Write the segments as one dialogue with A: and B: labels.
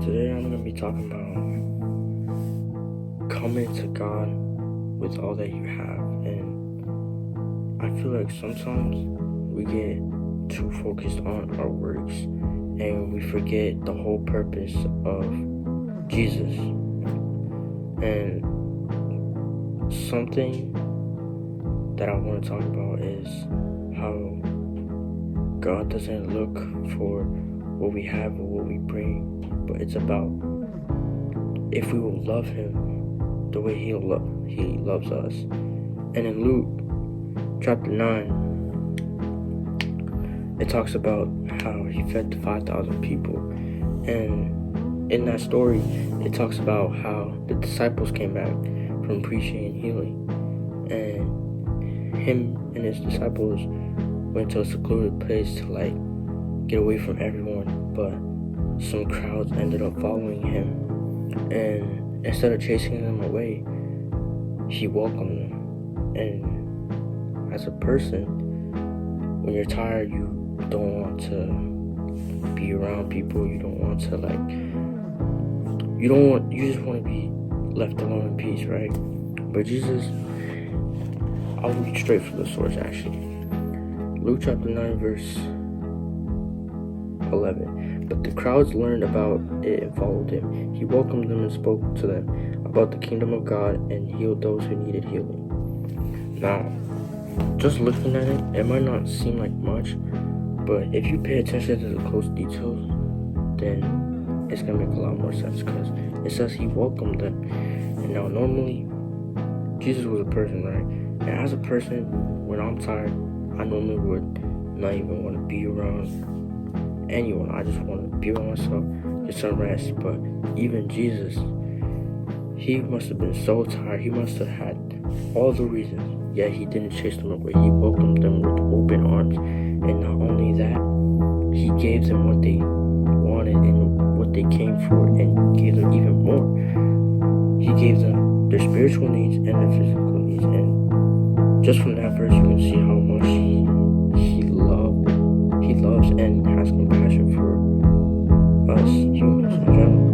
A: Today I'm going to be talking about coming to God with all that you have. And I feel like sometimes we get too focused on our works and we forget the whole purpose of Jesus. And something that I want to talk about is how God doesn't look for what we have or what we bring, but it's about if we will love Him the way He loves us. And in Luke chapter 9, it talks about how He fed the 5,000 people. And in that story, it talks about how the disciples came back from preaching and healing. And Him and His disciples went to a secluded place to get away from everyone, but some crowds ended up following Him, and instead of chasing them away, He welcomed them. And as a person, when you're tired, you don't want to be around people, you just want to be left alone in peace, right? But Jesus, I'll read straight from the source actually. Luke chapter 9 verse 11. But the crowds learned about it and followed Him. He welcomed them and spoke to them about the kingdom of God and healed those who needed healing. Now, just looking at it, it might not seem like much, but if you pay attention to the close details, then it's going to make a lot more sense, because it says He welcomed them. And now normally, Jesus was a person, right? And as a person, when I'm tired, I normally would not even want to be around anyone. I just want to be by myself, get some rest. But even Jesus, He must have been so tired. He must have had all the reasons, yet He didn't chase them away. He welcomed them with open arms. And not only that, He gave them what they wanted and what they came for, and gave them even more. He gave them their spiritual needs and their physical needs. And just from that verse, you can see how much He loves and has compassion for us humans in general.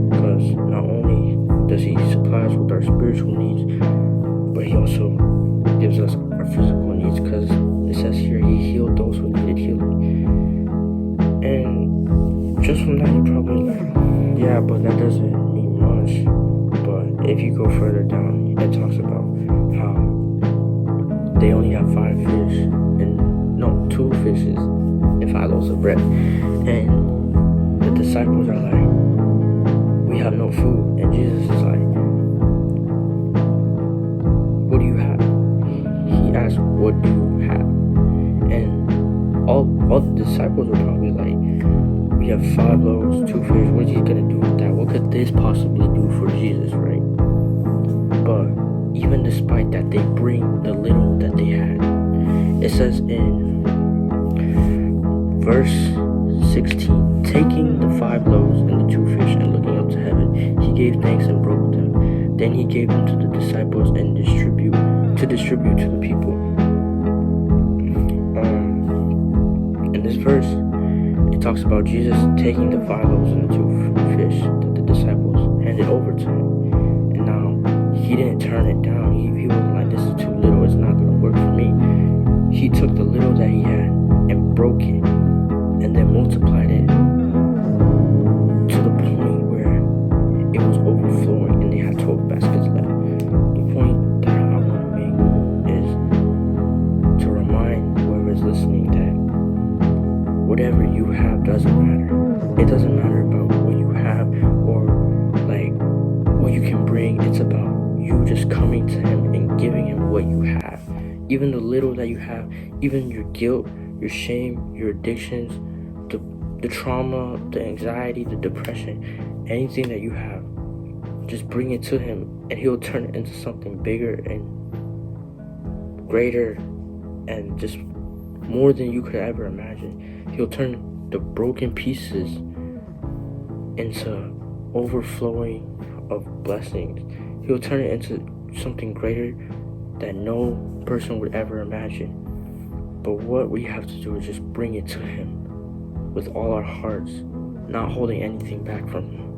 A: Because not only does He supply us with our spiritual needs, but He also gives us our physical needs, because it says here He healed those who needed healing. And just from that, you're probably like, yeah, but that doesn't mean much. But if you go further down, it talks about how they only have 2 fishes and 5 loaves of bread. And the disciples are like, we have no food. And Jesus is like, what do you have? He asked, what do you have? And all the disciples were probably like, we have 5 loaves, 2 fish. What is He going to do with that? What could this possibly do for Jesus, right? But even despite that, they bring the little that they had. It says in verse 16, taking the 5 loaves and the 2 fish and looking up to heaven, He gave thanks and broke them. Then He gave them to the disciples and distribute to the people. In this verse, it talks about Jesus taking the 5 loaves and the 2 fish that the disciples handed over to Him. And now, He didn't turn it down. He wasn't like, this is too little, it's not going to work for me. He took the little that He had and broke it, and then multiplied it to the point where it was overflowing and they had 12 baskets left. The point that I want to make is to remind whoever's listening that whatever you have doesn't matter. It doesn't matter about what you have or what you can bring. It's about you just coming to Him and giving Him what you have. Even the little that you have, even your guilt, your shame, your addictions, the trauma, the anxiety, the depression, anything that you have, just bring it to Him and He'll turn it into something bigger and greater and just more than you could ever imagine. He'll turn the broken pieces into overflowing of blessings. He'll turn it into something greater that no person would ever imagine. But what we have to do is just bring it to Him with all our hearts, not holding anything back from Him.